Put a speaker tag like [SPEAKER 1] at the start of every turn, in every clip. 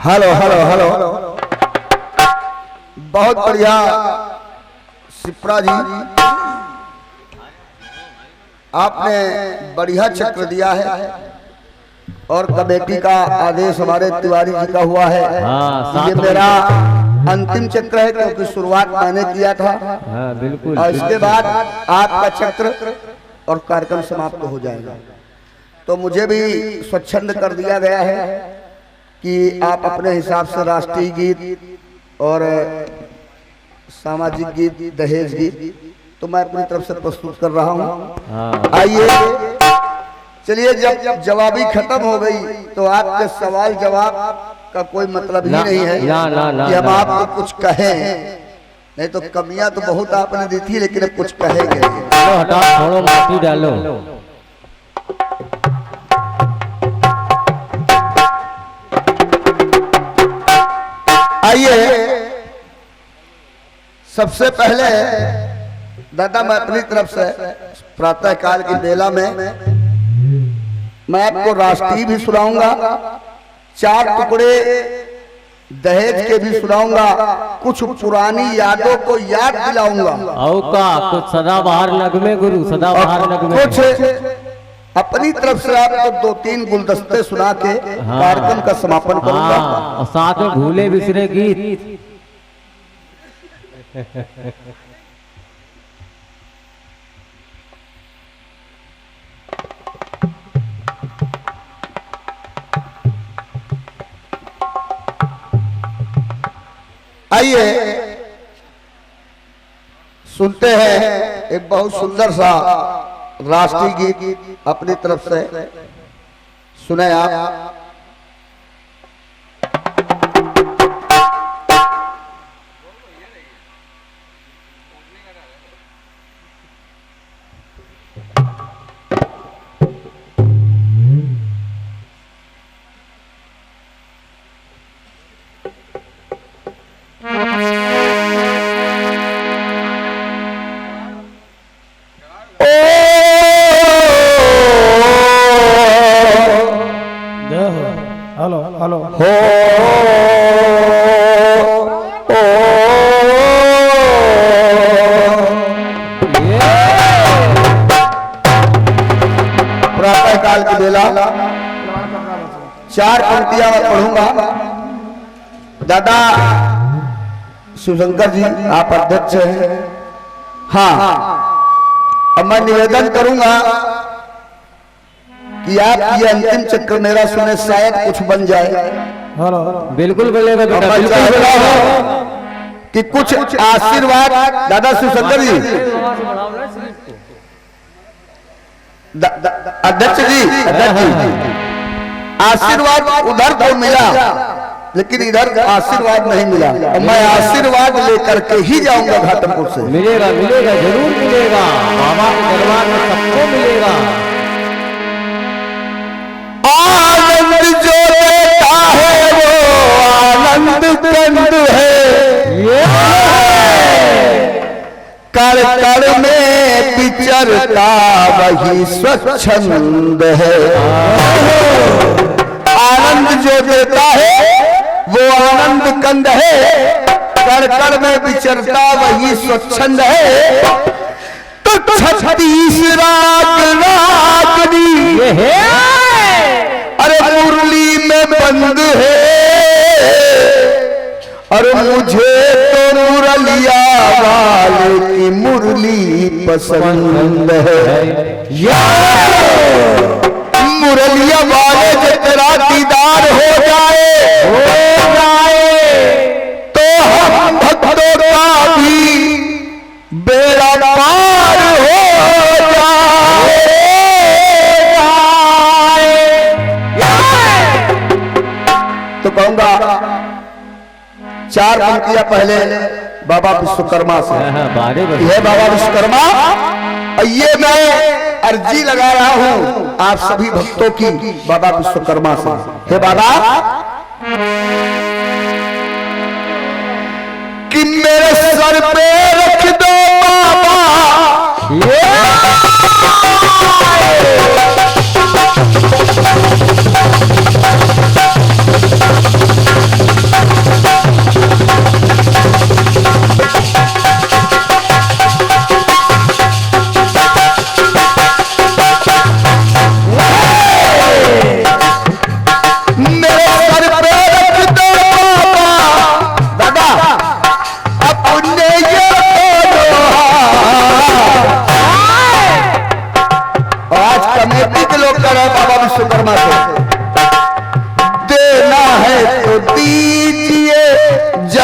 [SPEAKER 1] Hello hello hello, बहुत बढ़िया सिप्रा जी, आपने बढ़िया चक्र दिया है और कमेटी का आदेश हमारे तिवारी जी का हुआ है। ये मेरा अंतिम चक्र है क्योंकि शुरुआत मैंने किया था।
[SPEAKER 2] बिल्कुल।
[SPEAKER 1] और इसके बाद आपका चक्र और कार्यक्रम समाप्त हो जाएगा। तो मुझे भी स्वच्छंद कर दिया गया है कि आप अपने हिसाब से राष्ट्रीय गीत और सामाजिक गीत, दहेज गीत तो मैं अपनी तरफ से प्रस्तुत कर रहा हूँ। आइए, चलिए, जब जवाबी खत्म हो गई तो आपके सवाल जवाब का कोई मतलब ही नहीं है कि हम आपको कुछ कहें। नहीं तो कमियां तो बहुत आपने दी थी, लेकिन अब कुछ कहेंगे।
[SPEAKER 2] हटा, छोड़ो, माटी डालो।
[SPEAKER 1] आइए, सबसे पहले दादा मैं अपनी तरफ से प्रातः काल की बेला में मैं आपको राष्ट्रीय भी सुनाऊंगा, 4 टुकड़े दहेज के भी सुनाऊंगा, कुछ पुरानी यादों को याद दिलाऊंगा।
[SPEAKER 2] कुछ सदाबहार नगमे गुरु, सदाबहार नगमे,
[SPEAKER 1] कुछ अपनी तरफ से आपको 2-3 गुलदस्ते सुना के कार्यक्रम का समापन करूंगा।
[SPEAKER 2] और साथ में भूले बिसरे गीत।
[SPEAKER 1] आइए सुनते हैं एक बहुत सुंदर सा राष्ट्रीय गीत अपनी तरफ से सुने आप।
[SPEAKER 3] हेलो हेलो
[SPEAKER 1] हो प्रातः काल की बेला 4 पंक्तियां मैं पढ़ूंगा। दादा शिवशंकर जी आप अध्यक्ष हैं। हाँ, अब मैं निवेदन करूंगा कि आप ये अंतिम चक्र मेरा सुने, शायद कुछ बन जाए।
[SPEAKER 2] बिल्कुल बोलेगा बेटा,
[SPEAKER 1] कि कुछ आशीर्वाद दादा शिवशंकर जी, अध्यक्ष जी, आशीर्वाद उधर तो मिला लेकिन इधर आशीर्वाद नहीं मिला। मैं आशीर्वाद लेकर के ही जाऊंगा घाटमपुर से।
[SPEAKER 2] मिलेगा मिलेगा, जरूर मिलेगा, बाबा के दरबार में सबको मिलेगा।
[SPEAKER 1] आनंद जो देता है वो आनंद कंद है, कर कर में विचरता वही स्वच्छंद है। आनंद जो देता है वो आनंद कंद है, कर कर में विचरता वही स्वच्छंद है। तो 36 राग रागनी अरे मुरली में बंद है, अरे मुझे तो मुरलिया वाले की मुरली पसंद है। मुरलिया वाले जो तेरा दीदार हो जाए तो हम भक्तों का भी बेड़ा पार हो जाए। तो कहूंगा 4 पंक्तियां पहले बाबा विश्वकर्मा से। ये बाबा विश्वकर्मा, ये मैं अर्जी लगा रहा हूं आप सभी भक्तों की बाबा विश्वकर्मा से। हे बाबा, कि मेरे सर पे रख दो बाबा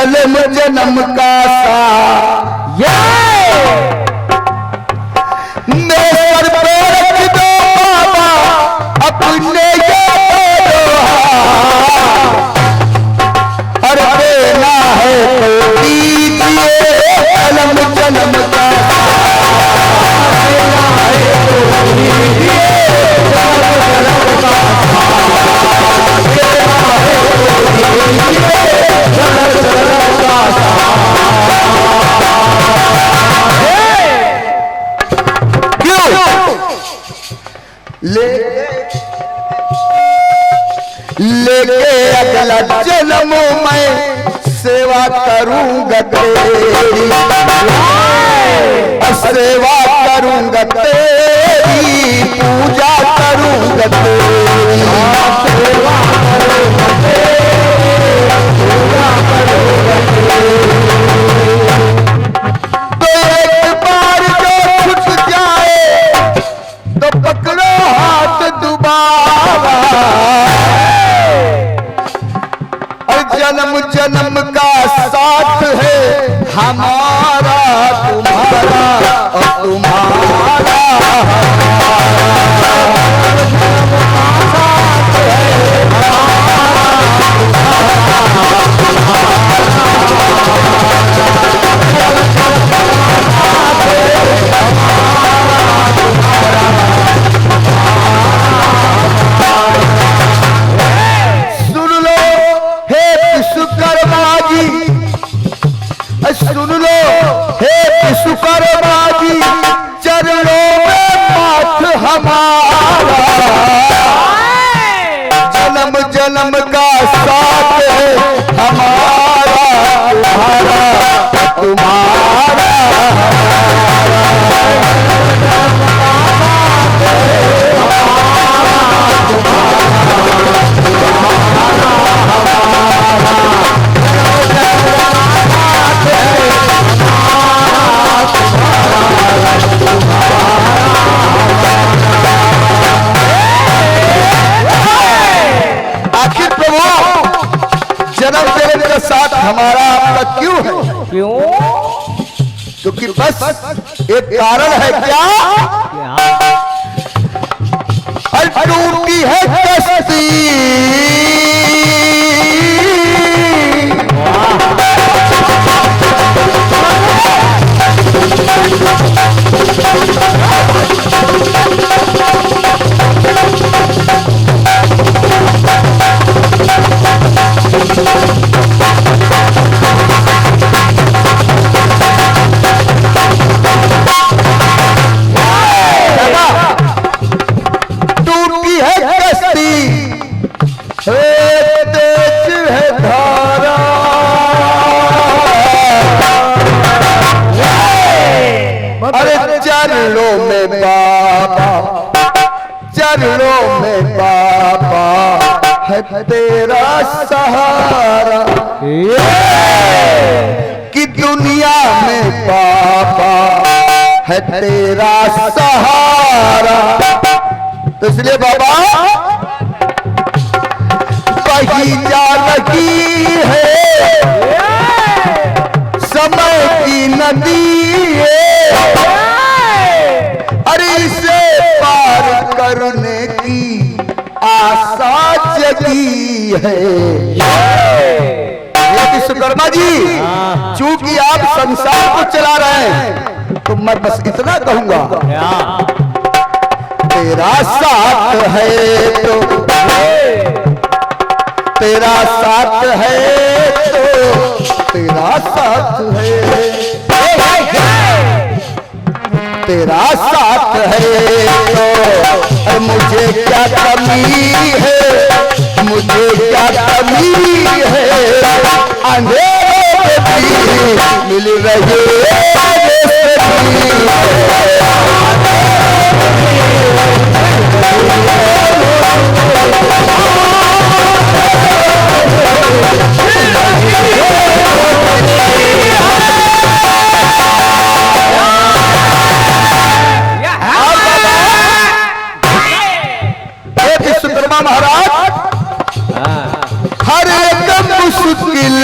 [SPEAKER 1] जन्म जन्म का सा मैं सर पे रख दो बाबा अपने ये अरे देना है तो दीजिए जन्म जन्म का देना है तो दीजिए लेके अगला जन्म मैं सेवा करूंगा तेरी सेवा करूंगा तेरी पूजा करूंगा तेरी सेवा करूंगा तेरी पूजा करूंगा तो एक बार जो छूट जाए तो पकड़ो हाथ दोबारा जन्म जन्म का साथ है हमारा तुम्हारा और तुम्हारा सुन लो हे विश्वकर्मा जी चरणों में माथ हमारा जन्म जन्म का साथ है हमारा तुम्हारा तुम्हारा जन्म जन्म का साथ हमारा आपका क्यों है?
[SPEAKER 2] क्यों?
[SPEAKER 1] क्योंकि बस एक कारण है क्या? टूटी है कश्ती चरणों में बाबा चरणों में बाबा है तेरा सहारा कि दुनिया में बाबा है तेरा सहारा तो इसलिए बाबा कहीं जा रही है समय की नदी अरे इसे पार करने की आशा जगी है विश्वकर्मा जी चूंकि आप संसार को चला रहे हैं तो मैं बस इतना कहूंगा तेरा साथ है तो तेरा साथ है तो तेरा साथ है तेरा साथ है तो मुझे क्या कमी है मुझे क्या कमी है अंधेरे में मिल रही महाराज हर एक मुश्किल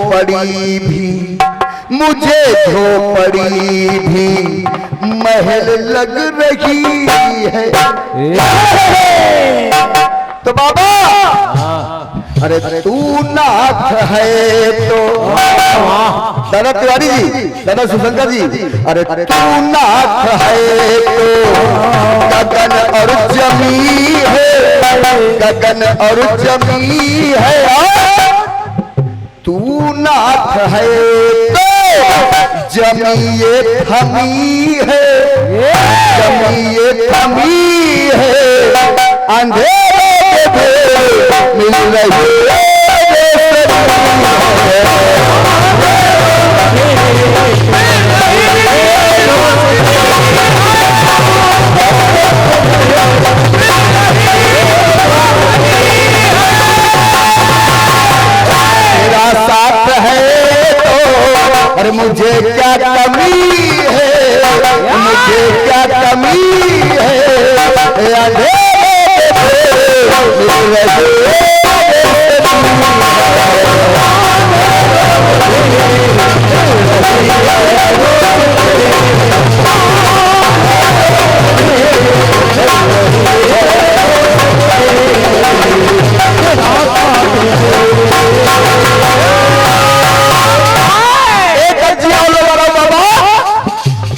[SPEAKER 1] झोपड़ी भी, मुझे झोपड़ी भी महल लग रही है। तो बाबा अरे तू नाथ है तो दादा तिवारी जी, दादा शिवशंकर जी, अरे तू नाथ है तो गगन और जमी है, गगन और जमी है। तू नाथ है तो जमीए थमी है, जमीए थमी है। अंधेरे मिल रही तेरा साथ है तो अरे मुझे क्या कमी है, मुझे क्या कमी है।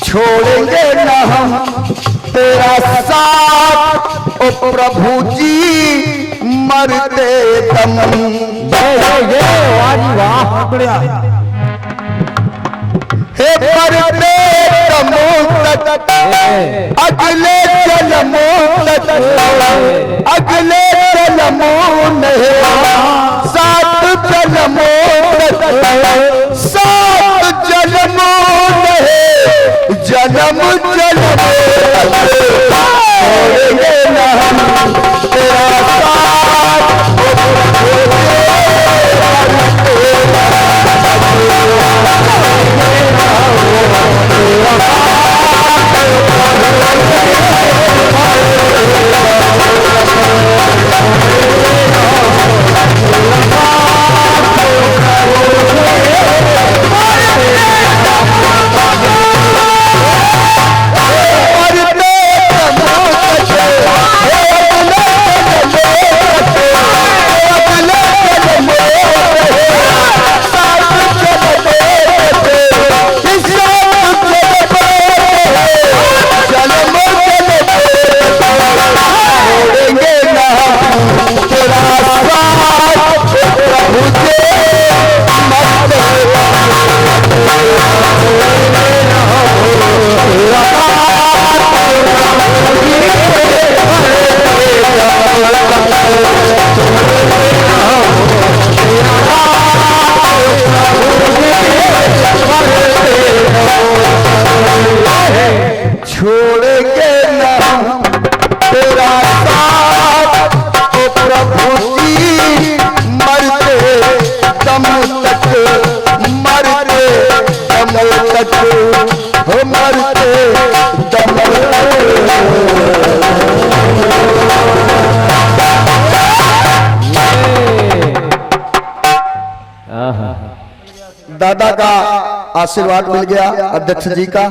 [SPEAKER 1] छोड़ेंगे न हम तेरा साथ ओ प्रभु जी मरते दम। हे मरते दमों तक, अगले जन्मों तक, अगले जन्मों नहीं, सात जन्मों तक, सात जन्मों नहीं, जन्म जन्म छोड़ेंगे न हम तेरा साथ। छोड़ेंगे न हम तेरा साथ ओ प्रभु जी मरते दम तक, मरते दम तक, हो मरते दम दादा का आशीर्वाद मिल गया, अध्यक्ष जी का।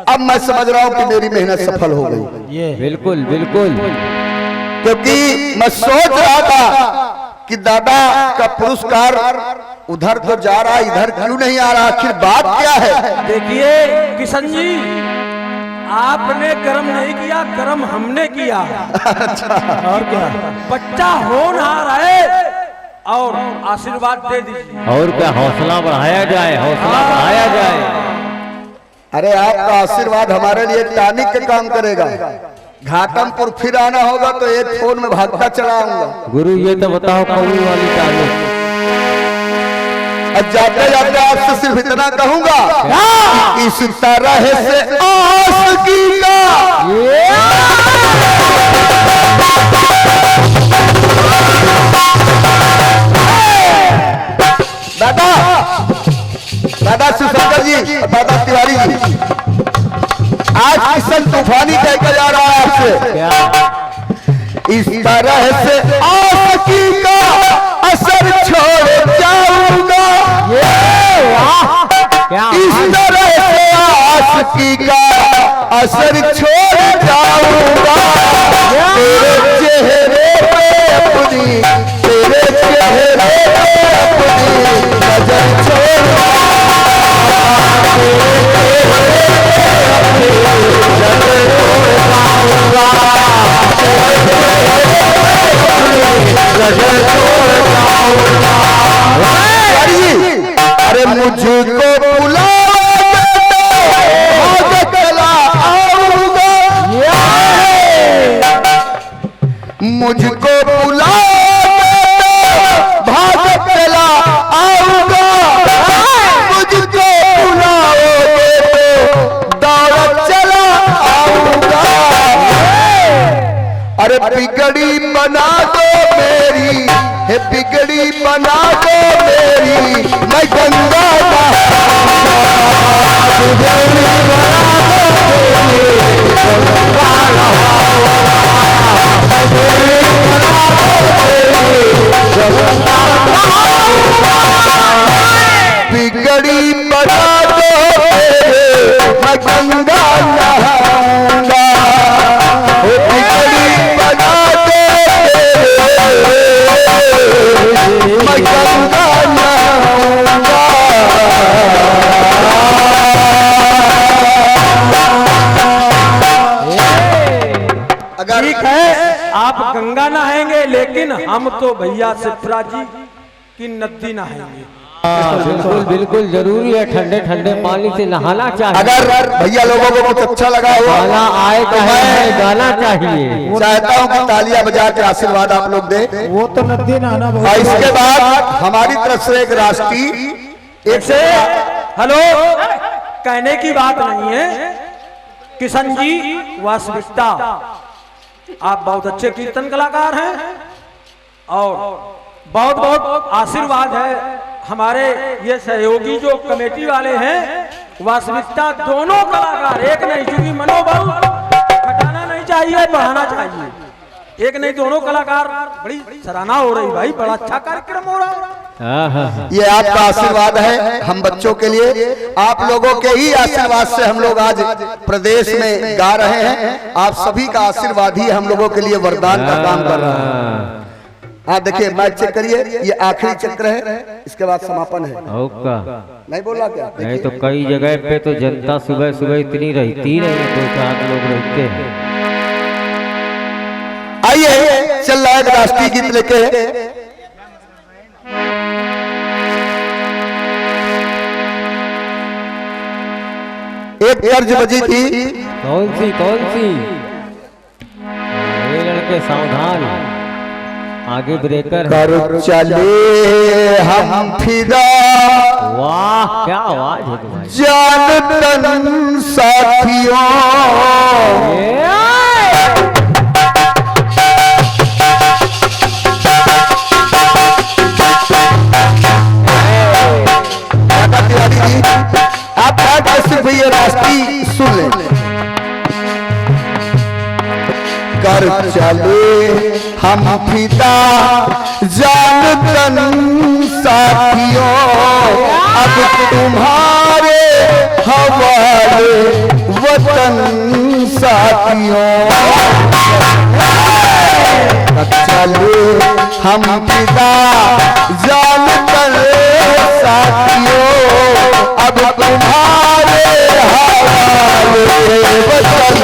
[SPEAKER 1] अब मैं समझ रहा हूं कि मेरी मेहनत सफल हो गई।
[SPEAKER 2] बिल्कुल बिल्कुल,
[SPEAKER 1] क्योंकि मैं सोच रहा था कि दादा का पुरस्कार उधर तो जा रहा, इधर क्यों नहीं आ रहा, आखिर बात क्या है।
[SPEAKER 3] देखिए किशन जी, आपने कर्म नहीं किया, कर्म हमने किया। और क्या, बच्चा होनहार है और आशीर्वाद दे दीजिए।
[SPEAKER 2] और क्या, हौसला बढ़ाया जाए, हौसला बढ़ाया जाए।
[SPEAKER 1] अरे आपका आशीर्वाद हमारे लिए टानिक का काम करेगा। घाटमपुर फिर आना होगा तो एक फोन में भागता चला आऊंगा।
[SPEAKER 2] गुरु ये तो बताओ कौड़ी वाली टानिक।
[SPEAKER 1] अब जाते जाते आपसे सिर्फ इतना कहूंगा, इस तरह से आशिकी का दादा, दादा शिवशंकर जी, दादा तिवारी जी, आज किशन तूफानी कहकर जा रहा है आपसे, इस तरह से आशिकी का असर छोड़ जाऊंगा। असर छोड़ जाऊंगा तेरे चेहरे पे अपनी, तेरे चेहरे पे अपनी नजर छोड़ अरे मुझको बुला चला आऊंगा, मुझको बुला भाग चला आऊंगा, मुझको बुलाओगे तो दौड़ चला आऊंगा। अरे बिगड़ी बना दो मेरी, हे बिगड़ी बना दो मेरी, मैं गंगा बिगड़ी बना दो मैं गंगा नहाऊंगा, बिगड़ी बना दो मैं गंगा नहाऊंगा।
[SPEAKER 3] ठीक है आप गंगा नहाएंगे, लेकिन हम तो भैया सिफरा जी की नदी नहाएंगे।
[SPEAKER 2] बिल्कुल बिल्कुल जरूरी है, ठंडे ठंडे पानी से नहाना चाहिए।
[SPEAKER 1] अगर भैया लोगों को कुछ अच्छा लगा हो,
[SPEAKER 2] गाना आए
[SPEAKER 1] तो मैं
[SPEAKER 2] गाना चाहिए।
[SPEAKER 1] चाहता हूँ कि तालियां बजा के आशीर्वाद आप लोग दे।
[SPEAKER 4] वो तो नदी नहाना
[SPEAKER 1] और इसके बाद हमारी तरफ से एक राष्ट्रीय
[SPEAKER 3] एक से हेलो कहने की बात नहीं है, किशन जी वास्तविकता आप बहुत अच्छे कीर्तन कलाकार हैं और बहुत बहुत आशीर्वाद है हमारे ये सहयोगी जो कमेटी वाले हैं। वास्तविकता दोनों कलाकार एक नहीं, क्योंकि मनोबल घटाना नहीं चाहिए, बढ़ाना चाहिए। एक नहीं दोनों कलाकार बड़ी सराहना हो रही भाई, बड़ा अच्छा कार्यक्रम हो रहा है।
[SPEAKER 1] ये आपका आशीर्वाद है हम बच्चों के लिए, आप लोगों के ही आशीर्वाद से हम लोग आज प्रदेश में गा रहे हैं। आप सभी का आशीर्वाद ही हम लोगों के लिए वरदान का काम कर रहा है। हाँ देखिए माइक चेक करिए, ये आखिरी चक्र है, इसके बाद समापन है। नहीं बोला क्या?
[SPEAKER 2] नहीं तो कई जगह पे तो जनता सुबह सुबह इतनी रहती नहीं, 2-4 लोग रहते हैं।
[SPEAKER 1] आइए चल रहा है राष्ट्रीय गीत लेके। एक तर्ज बजी थी,
[SPEAKER 2] कौन सी ये लड़के सावधान, आगे ब्रेकर है।
[SPEAKER 1] कर चले हम फिदा,
[SPEAKER 2] वाह क्या आवाज है तुम्हारी,
[SPEAKER 1] जान तन साथियों। आप सिर्फ ये राष्ट्रीय सुन लें। कर चले हम फिदा जान तन साथियों, अब तुम्हारे हवाले वतन साथियों। कर चले हम फिदा जान तन साथियों, अब तुम्हारे हवाले वतन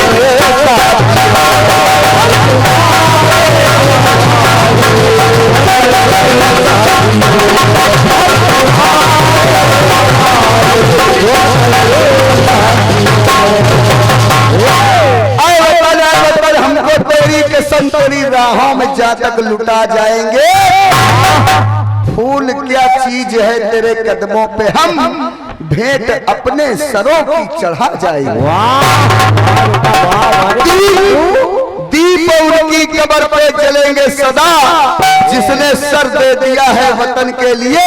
[SPEAKER 1] हमको तेरी के संतरी राहों में जा तक लुटा जाएंगे। फूल क्या चीज है तेरे कदमों पे, हम भेंट अपने सरों की चढ़ा जाएंगे। दीप उनकी कब्र पे जलेंगे सदा, जिसने सर दे दिया है वतन के लिए।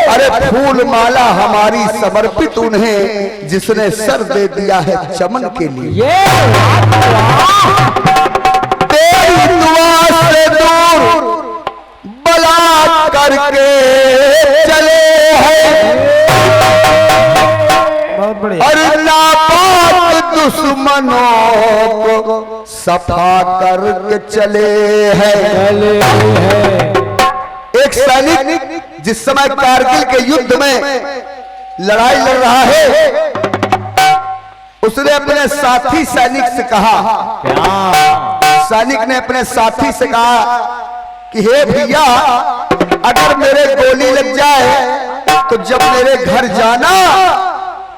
[SPEAKER 1] अरे फूल माला हमारी समर्पित उन्हें, जिसने सर दे दिया है चमन के लिए। तेरी दुआ से दूर बला करके चले हैं, और नापाक दुश्मनों को सफा करके चले हैं। एक सैनिक जिस समय कारगिल के युद्ध में लड़ाई लड़ रहा है, उसने अपने साथी सैनिक से कहा, सैनिक ने अपने साथी से कहा कि हे भैया, अगर मेरे गोली लग जाए तो जब मेरे घर जाना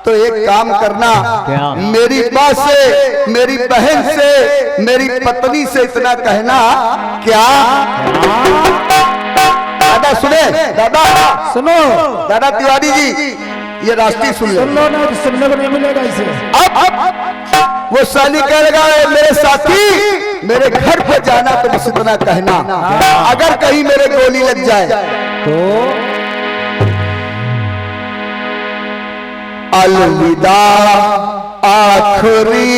[SPEAKER 1] तो एक काम करना, मेरी माँ से, मेरी बहन से, मेरी पत्नी से इतना कहना। क्या दादा सुने, दादा
[SPEAKER 2] सुनो,
[SPEAKER 1] दादा तिवारी जी, ये राष्ट्रीय सुन लो
[SPEAKER 2] ना, सुनने को नहीं मिलेगा इसे।
[SPEAKER 1] अब वो सैनिक कह लगा, मेरे साथी मेरे घर पे जाना तो बस इतना कहना, अगर कहीं मेरे गोली लग जाए
[SPEAKER 2] तो
[SPEAKER 1] अलविदा आखिरी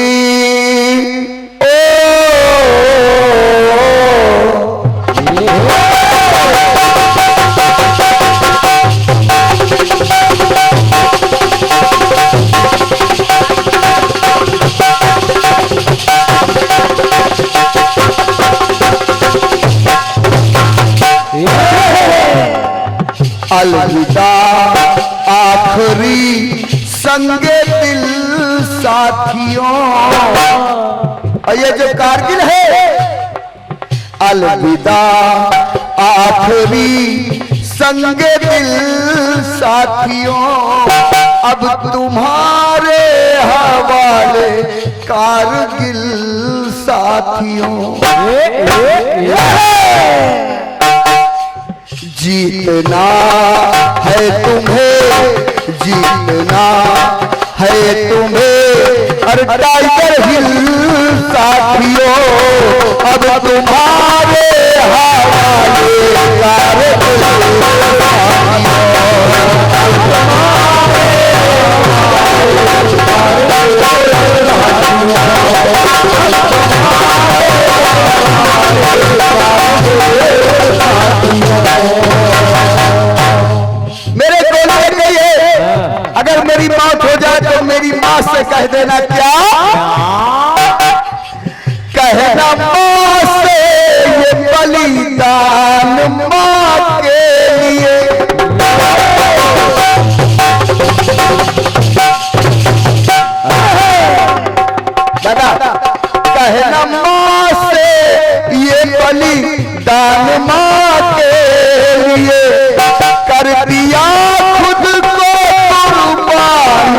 [SPEAKER 1] अलविदा आखिरी संगे दिल साथियों। और ये जो कारगिल है, अलविदा आखिरी संगे दिल साथियों, अब तुम्हारे हवाले कारगिल साथियों। जीतना है तुम्हें, जीतना है तुम्हें, अरे टाइगर हिल साथियों, अब तुम्हारे हवाले कारगिल साथियों। मेरे गोली लग गई है, अगर मेरी मौत हो जाए तो मेरी माँ से कह देना। क्या कहना? माँ से ये बलिदान माँ के लिए। दादा कहना, माँ से ये बलिदान माँ के लिए, कर दिया खुद को कुर्बान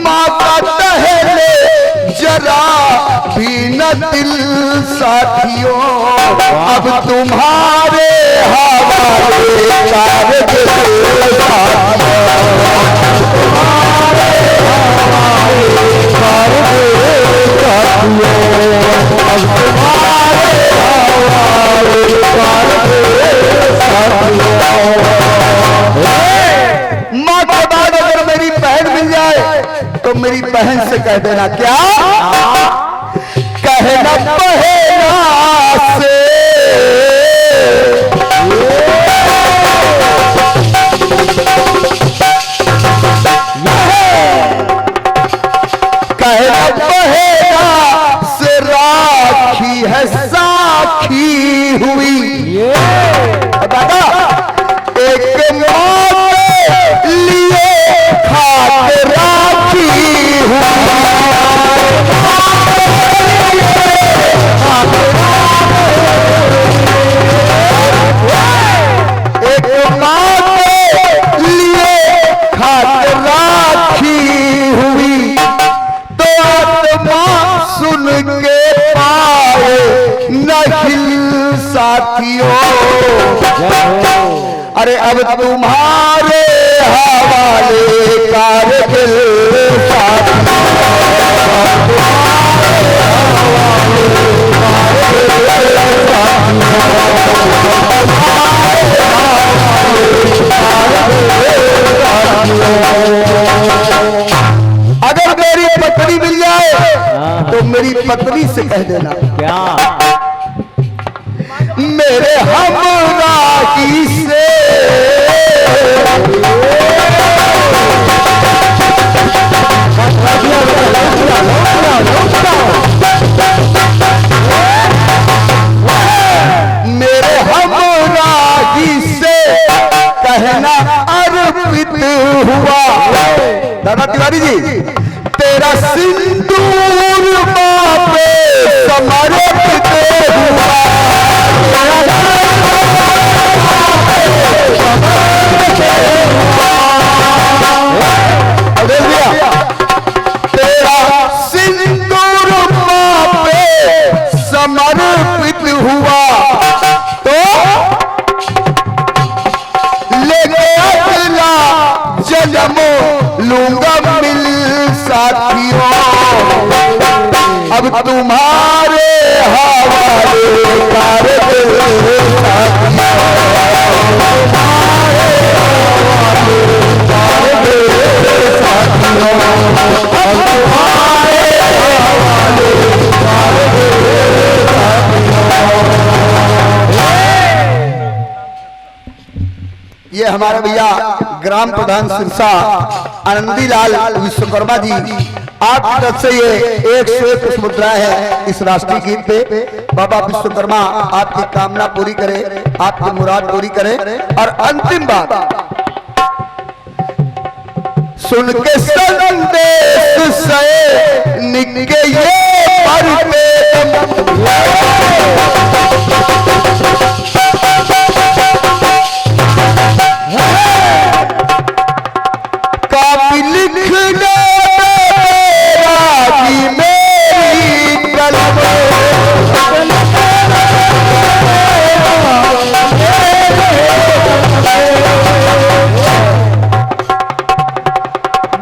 [SPEAKER 1] माँ का टहले जरा भी न दिल साथियों, अब तुम्हारे हवाले कारगिल साथियों। माँ के बाद अगर मेरी बहन मिल जाए तो मेरी बहन से कह देना। क्या कहना? बहना से कहना, बहना से राखी है साखी हुई। दादा एक माँ के लिए खाक राखी हुई। एक माँ के लिए खाक राखी हुई, तो आत्मा सुन के पाए नखिल साथियों। अरे अब तुम्हारे हवाले कारगिल साथियों। अगर से कह देना
[SPEAKER 2] क्या?
[SPEAKER 1] मेरे हमराही से मेरे हमराही से कहना अर्पित हुआ। दादा तिवारी जी, तेरा सिंदूर बापे समर्पित हुआ। तेरा सिंदूर बापे समर्पित हुआ तो लेके अगला जन्म लूंगा मिल साथियों। अब तुम्हारे हवाले कर दे ये हमारे भैया ग्राम प्रधान सिरसा आनंदीलाल विश्वकर्मा जी, आपकी तरफ से ये 101 मुद्राएं है इस राष्ट्रीय गीत पे। बाबा विश्वकर्मा आपकी कामना पूरी करे, आपकी मुराद पूरी करे। और अंतिम बात सुन के संदेश से निके ये पर लिखने मेरी कलम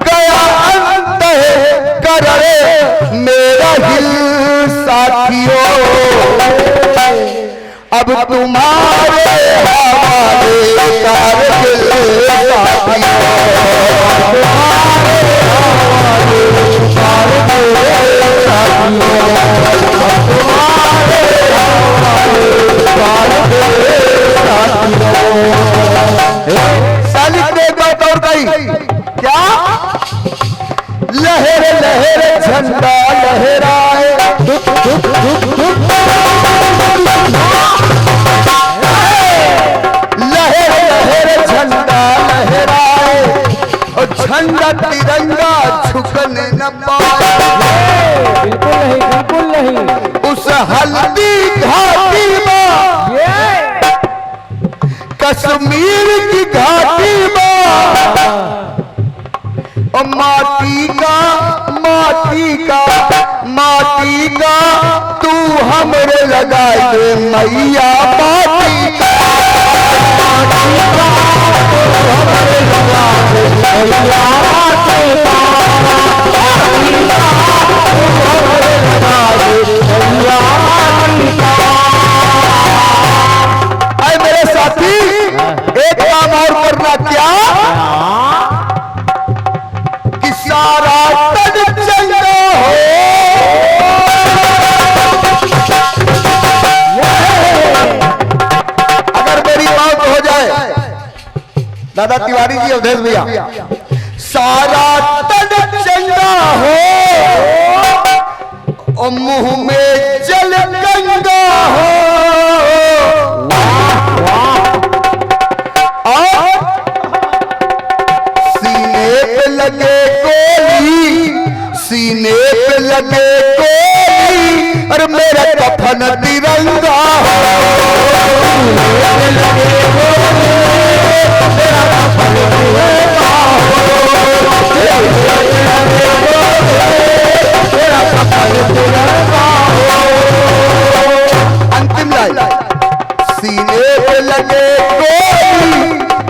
[SPEAKER 1] गया अंत कर मेरा दिल साथियों। अब तुम्हारे हवाले कर दिल क्या लहर लहर झंडा लहराए लहर लहर झंडा लहराए और झंडा तिरंगा झुकने न पाए।
[SPEAKER 2] बिल्कुल नहीं
[SPEAKER 1] उस हल्दी घाटी में कश्मीर की घाटी में माटी का तू हमरे लगाए दे मैया। माटी का हमरे लगाए दे मैया। अरे मेरे साथी, एक काम और करना क्या कि सारा तन चंगा हो। अगर मेरी बात हो जाए दादा तिवारी जी, अवधेश भैया, सारा तन चंगा हो और मुंह में जल गंगा हो। सीने पे लगे कोई और मेरा कफन तिरंगा हो। अंतिम लाइन, सीने पे लगे कोई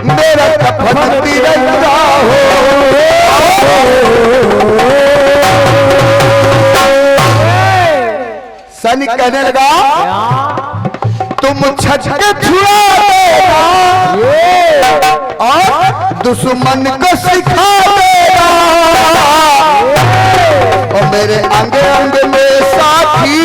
[SPEAKER 1] मेरा कफन तिरंगा हो। सैनिक कहने लगा तुम छत के छुड़ा देना और दुश्मन को सिखा देना और मेरे अंग अंग में साथी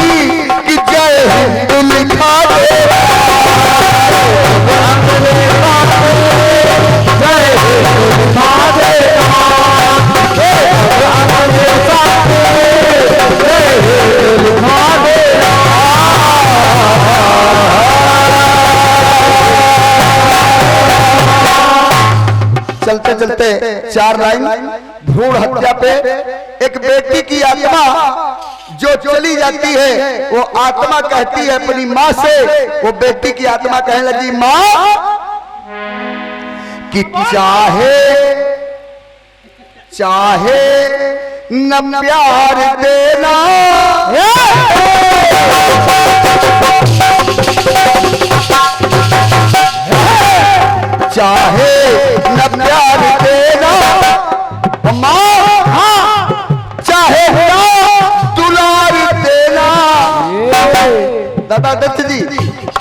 [SPEAKER 1] चलते 4 लाइन भ्रूण हत्या पे। एक बेटी की आत्मा जो चली जाती है, वो आत्मा कहती है अपनी माँ से, वो बेटी की आत्मा कहने लगी, माँ कि चाहे न प्यार देना, चाहे न प्यार देना माँ, चाहे न दुलार देना। दादा दत्त जी,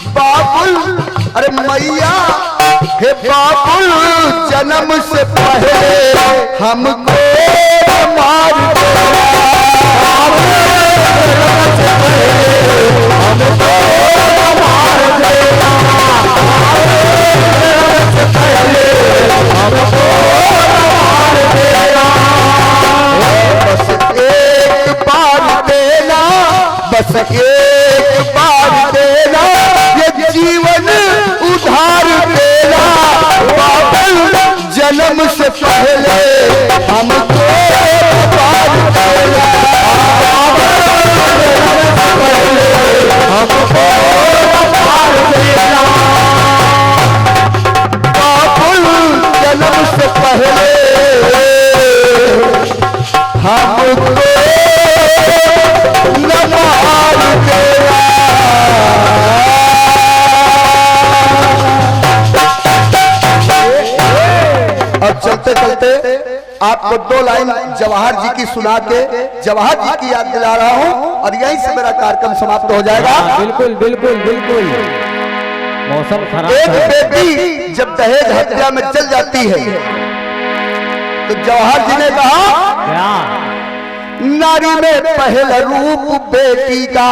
[SPEAKER 1] बाबुल, अरे मैया हे बाबुल, जन्म से पहले हमको मार देना, हमको मार देना, हमको मार देना, बस एक बार देना, बस एक बार देना, ये जीवन उधार देना, बाबुल जन्म से पहले हमको मार देना, हमको मार देना, बाबुल जन्म से पहले हमको न मार देना। अब चलते चलते आपको 2 लाइन जवाहर जी की सुना के जवाहर जी की याद दिला रहा हूं और यहीं से मेरा कार्यक्रम समाप्त हो जाएगा।
[SPEAKER 2] बिल्कुल बिल्कुल बिल्कुल। मौसम खराब।
[SPEAKER 1] एक बेटी जब दहेज हत्या में चल जाती है तो जवाहर जी ने कहा,
[SPEAKER 2] क्या
[SPEAKER 1] नारी में पहला रूप बेटी का,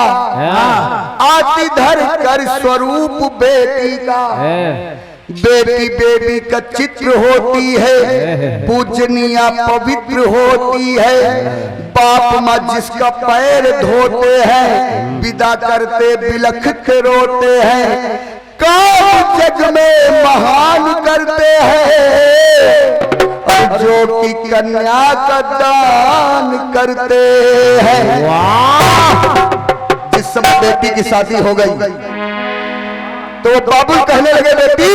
[SPEAKER 1] आती धर कर स्वरूप बेटी का, बेटी बेबी का चित्र होती है, पूजनिया पवित्र होती है, बाप माँ जिसका पैर धोते हैं, विदा करते बिलखते रोते हैं, काम जग में महान करते हैं, और जो कि कन्या का दान करते हैं। जिस समय बेटी की शादी हो गई तो बाबुल कहने लगे, बेटी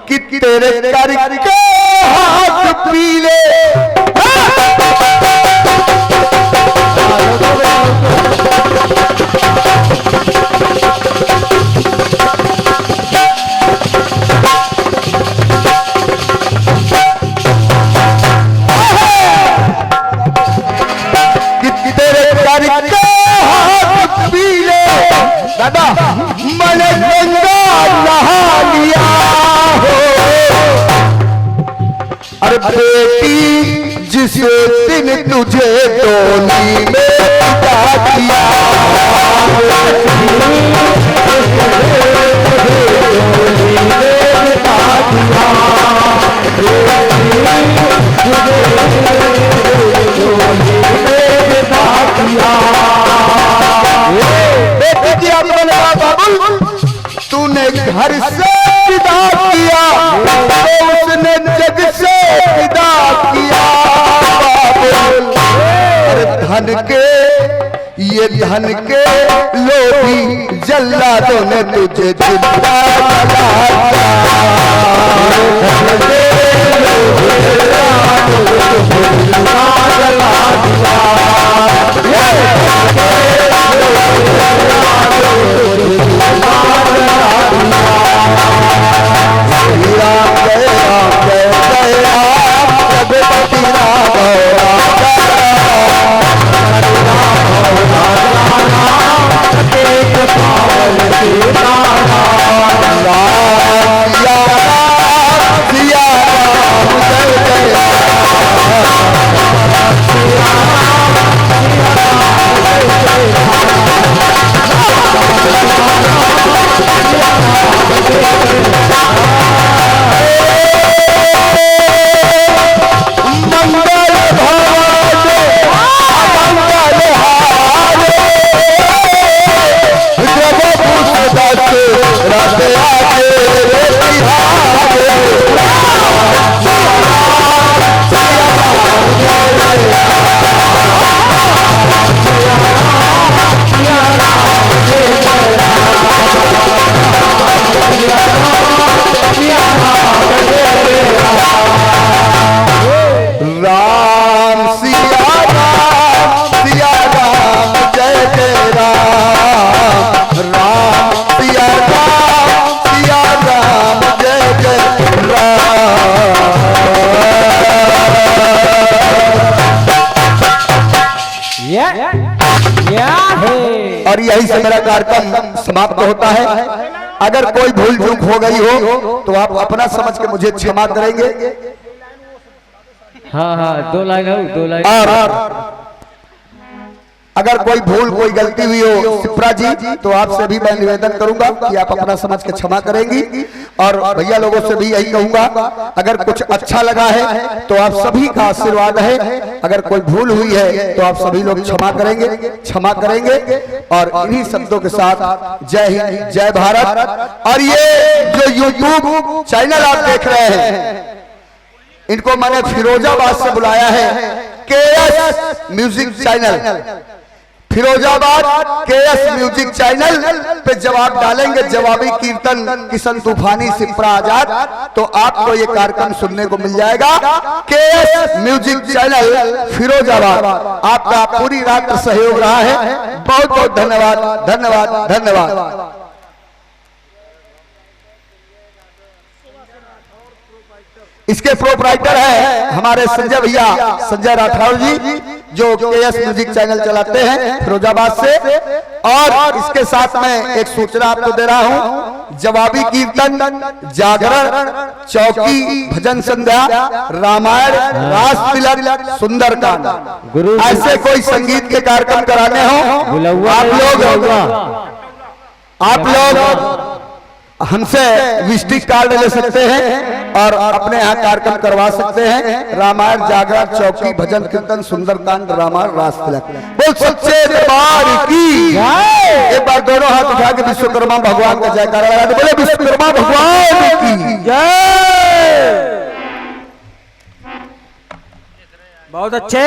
[SPEAKER 1] कि तेरे करके हाथ पीले, कि तेरे करके हाथ पीले, दादा मैंने गंगा नहा लिया हो, अरे बेटी जिस दिन तुझे डोली में बिठा दिया, बेटी की आत्मा ने कहा, बाबुल तूने घर से विदा किया तो उसने जग से विदा किया, बाबुल अरे धन के ये धन के लोभी जल्लादों ने तुझे जिंदा से मेरा कार्यक्रम समाप्त होता है। अगर कोई भूल चूक हो गई हो तो आप अपना समझ के मुझे क्षमा करेंगे।
[SPEAKER 2] हाँ हाँ, 2 लाइन हो, 2 लाइन।
[SPEAKER 1] और अगर कोई भूल कोई गलती हुई हो सिप्रा जी, तो आपसे भी मैं निवेदन करूंगा कि आप अपना समझ के क्षमा करेंगी। और भैया लोगों से भी यही कहूंगा, अगर कुछ अच्छा लगा है तो आप सभी का आशीर्वाद है, अगर कोई भूल हुई है तो आप सभी लोग क्षमा करेंगे। और इन्हीं शब्दों के साथ जय हिंद, जय भारत। और ये जो यूट्यूब चैनल आप देख रहे हैं, इनको मैंने फिरोजाबाद से बुलाया है, KS music channel. Firozabad KS music channel पे जब आप डालेंगे जवाबी कीर्तन किशन तूफानी सिप्रा आजाद, तो आपको ये कार्यक्रम सुनने को मिल जाएगा। KS म्यूजिक चैनल फिरोजाबाद, आपका पूरी रात सहयोग रहा है। बहुत बहुत धन्यवाद, धन्यवाद, धन्यवाद। इसके प्रोपराइटर है हमारे संजय भैया, संजय राठौर जी, जो KS म्यूजिक चैनल चलाते हैं फिरोजाबाद से। और इसके साथ में एक सूचना आपको दे रहा हूं, जवाबी कीर्तन, जागरण, चौकी, भजन संध्या, रामायण, रास तिलक, सुंदरकांड, ऐसे कोई संगीत के कार्यक्रम कराने हो आप लोग हमसे विजिटिंग कार्ड ले सकते हैं और अपने यहाँ कार्यक्रम करवा सकते हैं। रामायण, जागरण, चौकी, भजन कीर्तन, सुंदरकांड, रामायण, रास तिलक। बोल सच्चे दरबार की एक बार दोनों हाथ उठा के विश्वकर्मा भगवान का जयकारा लगा दो। बोले विश्वकर्मा भगवान की जय।
[SPEAKER 3] बहुत अच्छे।